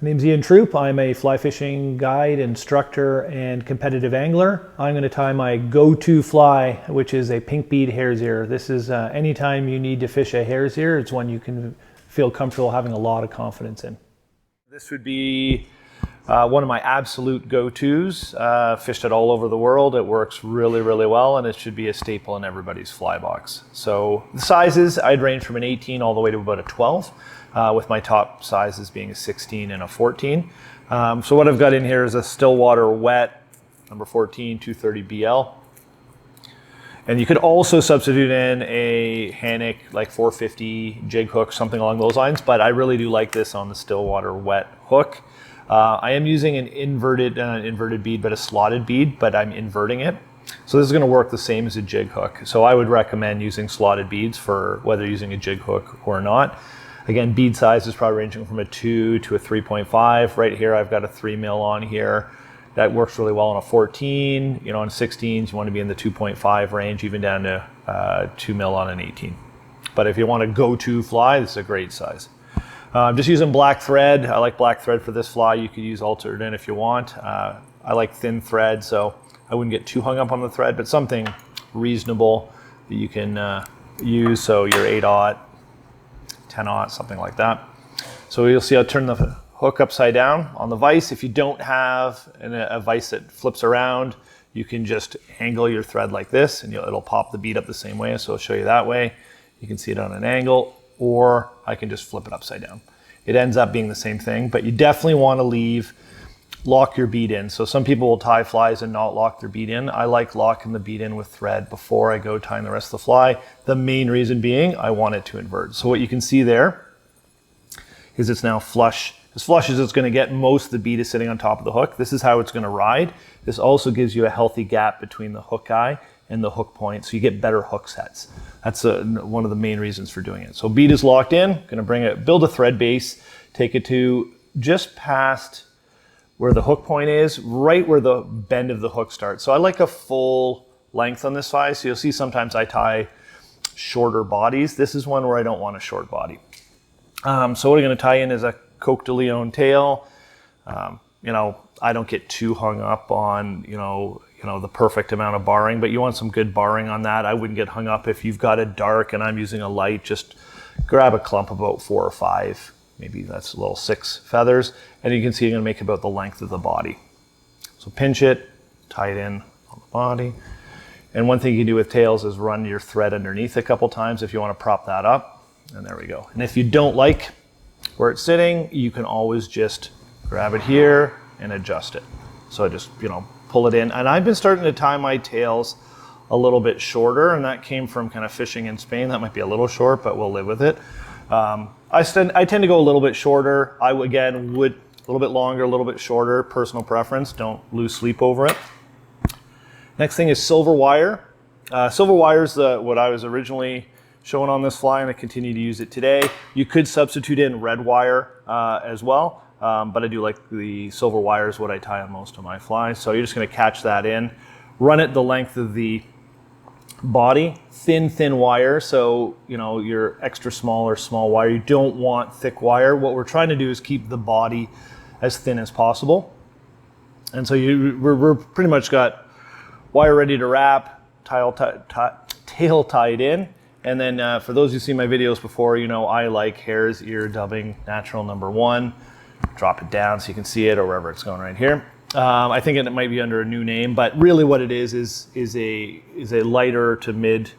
My name's Ian Troop. I'm a fly fishing guide, instructor, and competitive angler. I'm going to tie my go-to fly, which is a pink bead hare's ear. This is anytime you need to fish a hare's ear, it's one you can feel comfortable having a lot of confidence in. This would be one of my absolute go-tos. Fished it all over the world. It works really, really well, and it should be a staple in everybody's fly box. So the sizes, I'd range from an 18 all the way to about a 12. With my top sizes being a 16 and a 14. So what I've got in here is a Stillwater wet, number 14, 230 BL. And you could also substitute in a Hanak, like 450 jig hook, something along those lines, but I really do like this on the Stillwater wet hook. I am using an inverted bead, but a slotted bead, but I'm inverting it. So this is going to work the same as a jig hook. So I would recommend using slotted beads for whether using a jig hook or not. Again, bead size is probably ranging from a 2 to a 3.5. Right here, I've got a 3 mil on here. That works really well on a 14. You know, on 16s, you want to be in the 2.5 range, even down to 2 mil on an 18. But if you want to go-to fly, this is a great size. I'm just using black thread. I like black thread for this fly. You could use alternate if you want. I like thin thread, so I wouldn't get too hung up on the thread, but something reasonable that you can use. So your 8/0, 10/0, something like that. So you'll see I'll turn the hook upside down on the vise. If you don't have a vise that flips around, you can just angle your thread like this and it'll pop the bead up the same way. So I'll show you that way. You can see it on an angle, or I can just flip it upside down. It ends up being the same thing, but you definitely want to lock your bead in. So some people will tie flies and not lock their bead in. I like locking the bead in with thread before I go tying the rest of the fly. The main reason being I want it to invert. So what you can see there is it's now flush. As flush as it's going to get, most of the bead is sitting on top of the hook. This is how it's going to ride. This also gives you a healthy gap between the hook eye and the hook point, so you get better hook sets. That's one of the main reasons for doing it. So bead is locked in, going to build a thread base, take it to just past where the hook point is, right where the bend of the hook starts. So I like a full length on this fly. So you'll see sometimes I tie shorter bodies. This is one where I don't want a short body. So what I'm going to tie in is a Coq De Leon tail. You know, I don't get too hung up on, you know, the perfect amount of barring, but you want some good barring on that. I wouldn't get hung up if you've got a dark and I'm using a light. Just grab a clump about 4 or 5. Maybe that's a little 6 feathers, and you can see you're going to make about the length of the body. So pinch it, tie it in on the body. And one thing you can do with tails is run your thread underneath a couple times if you want to prop that up. And there we go. And if you don't like where it's sitting, you can always just grab it here and adjust it. So I just, you know, pull it in. And I've been starting to tie my tails a little bit shorter, and that came from kind of fishing in Spain. That might be a little short, but we'll live with it. I tend to go a little bit shorter. I would a little bit longer, a little bit shorter, personal preference. Don't lose sleep over it. Next thing is silver wire. Silver wire is what I was originally showing on this fly, and I continue to use it today. You could substitute in red wire as well, but I do like the silver wire is what I tie on most of my flies. So you're just going to catch that in, run it the length of the body, thin wire. So, you know, your extra small or small wire. You don't want thick wire. What we're trying to do is keep the body as thin as possible. And so we're pretty much got wire ready to wrap, tail tied in. And then for those who see my videos before, you know, I like hare's ear dubbing natural number 1. Drop it down so you can see it, or wherever it's going right here. I think it might be under a new name, but really what it is a lighter to mid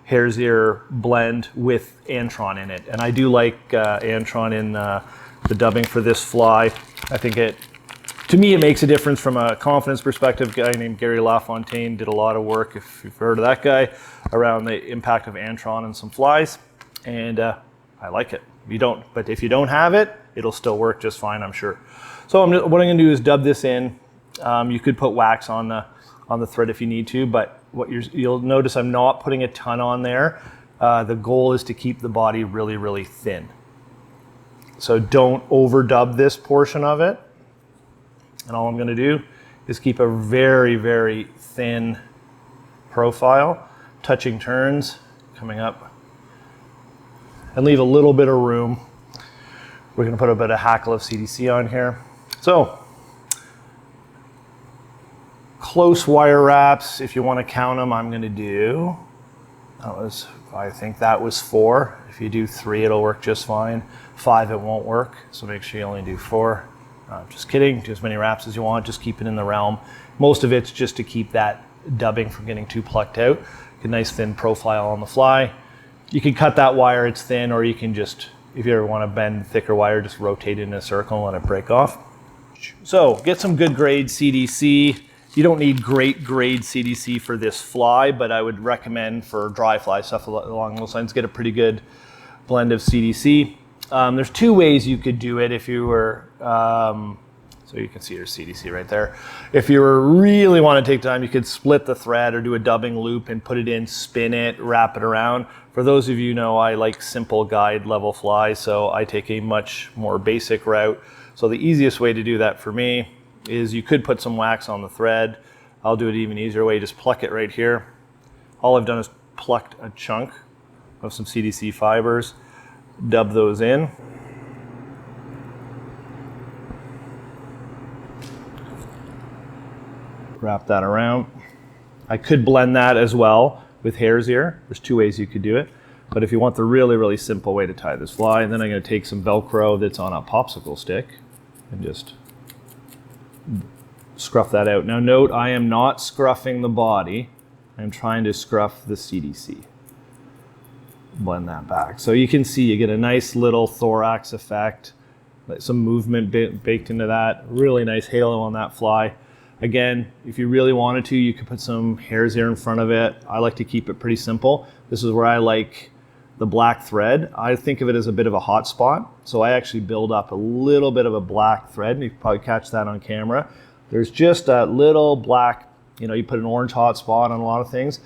hare's ear blend with Antron in it. And I do like Antron in the dubbing for this fly. I think to me, it makes a difference from a confidence perspective. A guy named Gary LaFontaine did a lot of work, if you've heard of that guy, around the impact of Antron in some flies. And I like it. But if you don't have it, it'll still work just fine, I'm sure. So what I'm going to do is dub this in. You could put wax on the thread if you need to, but you'll notice I'm not putting a ton on there. The goal is to keep the body really, really thin. So don't overdub this portion of it. And all I'm going to do is keep a very, very thin profile, touching turns, coming up, and leave a little bit of room We're gonna put a bit of hackle of CDC on here. So, close wire wraps, if you want to count them, I'm gonna do, I think that was 4. If you do 3, it'll work just fine. 5, it won't work, so make sure you only do 4. Just kidding, do as many wraps as you want, just keep it in the realm. Most of it's just to keep that dubbing from getting too plucked out. Get a nice thin profile on the fly. You can cut that wire, it's thin, or you can just, if you ever want to bend thicker wire, just rotate it in a circle and let it break off. So get some good grade CDC. You don't need great grade CDC for this fly, but I would recommend for dry fly stuff along those lines, get a pretty good blend of CDC. There's 2 ways you could do it if you were, so you can see your CDC right there. If you really want to take time, you could split the thread or do a dubbing loop and put it in, spin it, wrap it around. For those of you who know, I like simple guide level flies, so I take a much more basic route. So the easiest way to do that for me is you could put some wax on the thread. I'll do it even easier way, just pluck it right here. All I've done is plucked a chunk of some CDC fibers, dub those in. Wrap that around. I could blend that as well with hare's ear. There's 2 ways you could do it. But if you want the really, really simple way to tie this fly, then I'm going to take some Velcro that's on a popsicle stick and just scruff that out. Now note, I am not scruffing the body. I'm trying to scruff the CDC. Blend that back. So you can see you get a nice little thorax effect, some movement baked into that. Really nice halo on that fly. Again, if you really wanted to, you could put some hare's ear in front of it. I like to keep it pretty simple. This is where I like the black thread. I think of it as a bit of a hot spot. So I actually build up a little bit of a black thread, and you can probably catch that on camera. There's just a little black, you put an orange hot spot on a lot of things.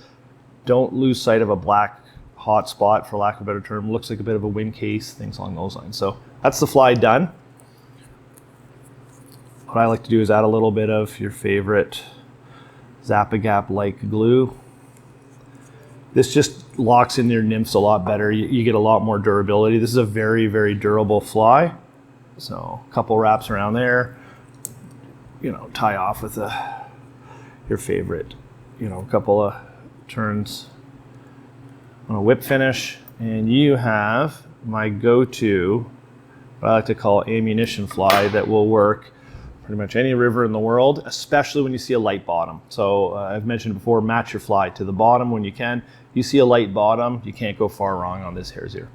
Don't lose sight of a black hot spot, for lack of a better term. Looks like a bit of a wind case, things along those lines. So that's the fly done. What I like to do is add a little bit of your favorite Zap-A-Gap-like glue. This just locks in your nymphs a lot better. You get a lot more durability. This is a very, very durable fly. So a couple wraps around there, tie off with your favorite, a couple of turns on a whip finish. And you have my go-to, what I like to call ammunition fly that will work pretty much any river in the world, especially when you see a light bottom. So I've mentioned before, match your fly to the bottom when you can. You see a light bottom, you can't go far wrong on this hare's ear.